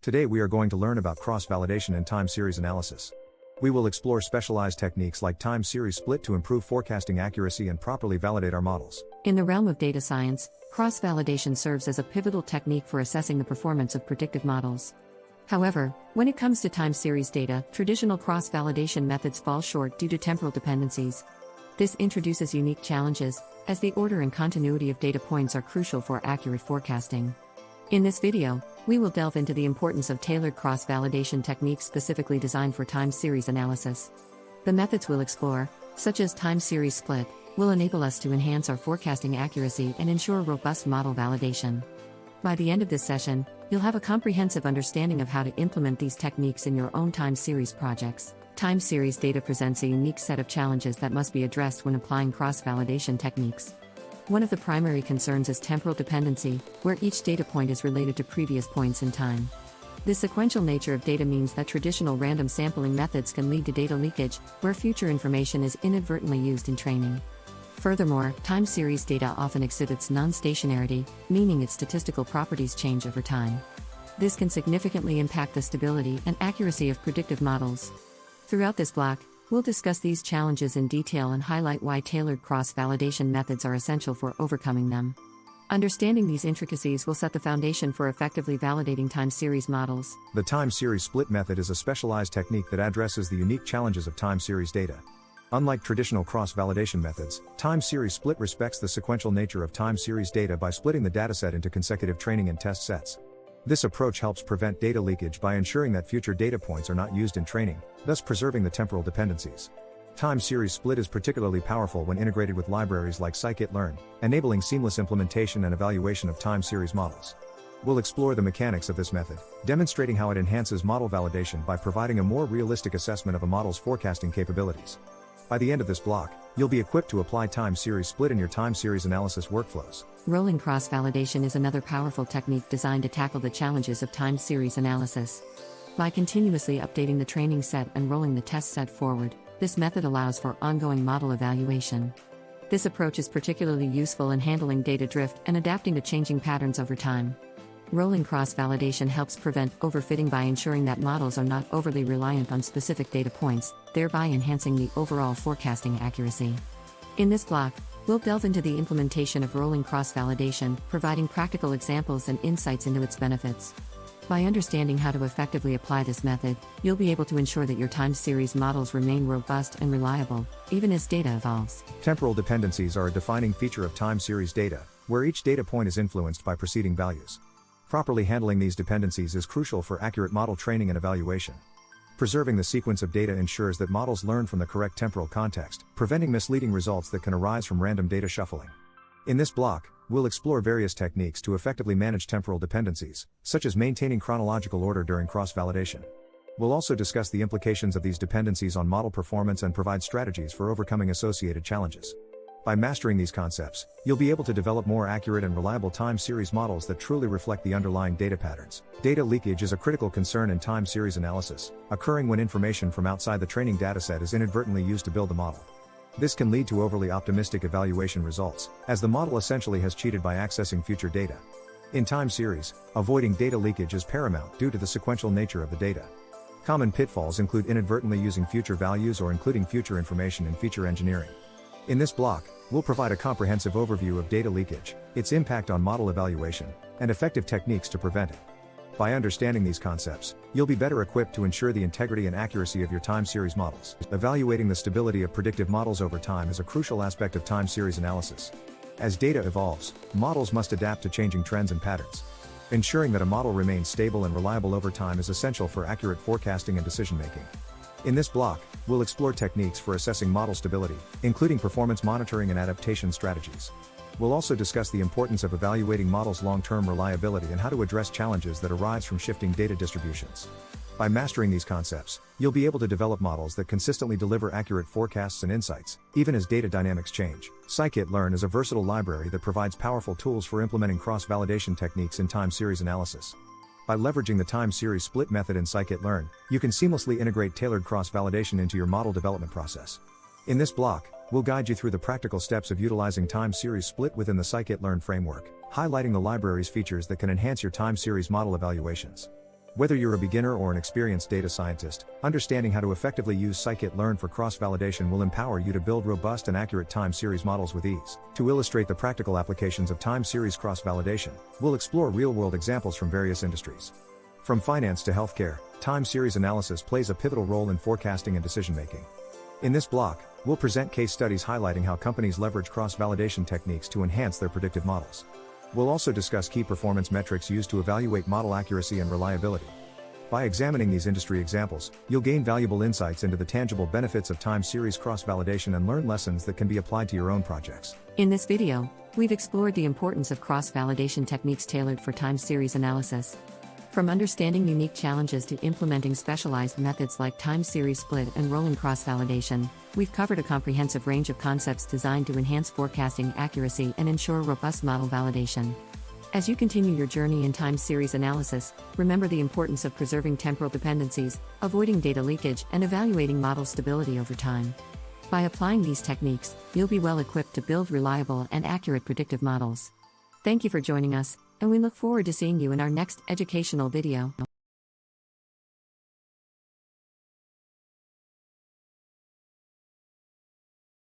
Today we are going to learn about cross-validation and time series analysis. We will explore specialized techniques like time series split to improve forecasting accuracy and properly validate our models. In the realm of data science, cross-validation serves as a pivotal technique for assessing the performance of predictive models. However, when it comes to time series data, traditional cross-validation methods fall short due to temporal dependencies. This introduces unique challenges, as the order and continuity of data points are crucial for accurate forecasting. In this video, we will delve into the importance of tailored cross-validation techniques specifically designed for time series analysis. The methods we'll explore, such as time series split, will enable us to enhance our forecasting accuracy and ensure robust model validation. By the end of this session, you'll have a comprehensive understanding of how to implement these techniques in your own time series projects. Time series data presents a unique set of challenges that must be addressed when applying cross-validation techniques. One of the primary concerns is temporal dependency, where each data point is related to previous points in time. The sequential nature of data means that traditional random sampling methods can lead to data leakage, where future information is inadvertently used in training. Furthermore, time series data often exhibits non-stationarity, meaning its statistical properties change over time. This can significantly impact the stability and accuracy of predictive models. Throughout this block, we'll discuss these challenges in detail and highlight why tailored cross-validation methods are essential for overcoming them. Understanding these intricacies will set the foundation for effectively validating time series models. The time series split method is a specialized technique that addresses the unique challenges of time series data. Unlike traditional cross-validation methods, time series split respects the sequential nature of time series data by splitting the dataset into consecutive training and test sets. This approach helps prevent data leakage by ensuring that future data points are not used in training, thus preserving the temporal dependencies. Time series split is particularly powerful when integrated with libraries like scikit-learn, enabling seamless implementation and evaluation of time series models. We'll explore the mechanics of this method, demonstrating how it enhances model validation by providing a more realistic assessment of a model's forecasting capabilities. By the end of this block, you'll be equipped to apply time series split in your time series analysis workflows. Rolling cross-validation is another powerful technique designed to tackle the challenges of time series analysis. By continuously updating the training set and rolling the test set forward, this method allows for ongoing model evaluation. This approach is particularly useful in handling data drift and adapting to changing patterns over time. Rolling cross-validation helps prevent overfitting by ensuring that models are not overly reliant on specific data points, thereby enhancing the overall forecasting accuracy. In this block, we'll delve into the implementation of rolling cross-validation, providing practical examples and insights into its benefits. By understanding how to effectively apply this method, you'll be able to ensure that your time series models remain robust and reliable, even as data evolves. Temporal dependencies are a defining feature of time series data, where each data point is influenced by preceding values. Properly handling these dependencies is crucial for accurate model training and evaluation. Preserving the sequence of data ensures that models learn from the correct temporal context, preventing misleading results that can arise from random data shuffling. In this block, we'll explore various techniques to effectively manage temporal dependencies, such as maintaining chronological order during cross-validation. We'll also discuss the implications of these dependencies on model performance and provide strategies for overcoming associated challenges. By mastering these concepts, you'll be able to develop more accurate and reliable time series models that truly reflect the underlying data patterns. Data leakage is a critical concern in time series analysis, occurring when information from outside the training dataset is inadvertently used to build the model. This can lead to overly optimistic evaluation results, as the model essentially has cheated by accessing future data. In time series, avoiding data leakage is paramount due to the sequential nature of the data. Common pitfalls include inadvertently using future values or including future information in feature engineering. In this block, we'll provide a comprehensive overview of data leakage, its impact on model evaluation, and effective techniques to prevent it. By understanding these concepts, you'll be better equipped to ensure the integrity and accuracy of your time series models. Evaluating the stability of predictive models over time is a crucial aspect of time series analysis. As data evolves, models must adapt to changing trends and patterns. Ensuring that a model remains stable and reliable over time is essential for accurate forecasting and decision-making. In this block, we'll explore techniques for assessing model stability, including performance monitoring and adaptation strategies. We'll also discuss the importance of evaluating models' long-term reliability and how to address challenges that arise from shifting data distributions. By mastering these concepts, you'll be able to develop models that consistently deliver accurate forecasts and insights, even as data dynamics change. Scikit-learn is a versatile library that provides powerful tools for implementing cross-validation techniques in time series analysis. By leveraging the time series split method in scikit-learn, you can seamlessly integrate tailored cross-validation into your model development process. In this block, we'll guide you through the practical steps of utilizing time series split within the scikit-learn framework, highlighting the library's features that can enhance your time series model evaluations. Whether you're a beginner or an experienced data scientist, understanding how to effectively use scikit-learn for cross-validation will empower you to build robust and accurate time series models with ease. To illustrate the practical applications of time series cross-validation, we'll explore real-world examples from various industries. From finance to healthcare, time series analysis plays a pivotal role in forecasting and decision-making. In this block, we'll present case studies highlighting how companies leverage cross-validation techniques to enhance their predictive models. We'll also discuss key performance metrics used to evaluate model accuracy and reliability. By examining these industry examples, you'll gain valuable insights into the tangible benefits of time series cross-validation and learn lessons that can be applied to your own projects. In this video, we've explored the importance of cross-validation techniques tailored for time series analysis. From understanding unique challenges to implementing specialized methods like time series split and rolling cross-validation, we've covered a comprehensive range of concepts designed to enhance forecasting accuracy and ensure robust model validation. As you continue your journey in time series analysis, remember the importance of preserving temporal dependencies, avoiding data leakage, and evaluating model stability over time. By applying these techniques, you'll be well equipped to build reliable and accurate predictive models. Thank you for joining us, and we look forward to seeing you in our next educational video.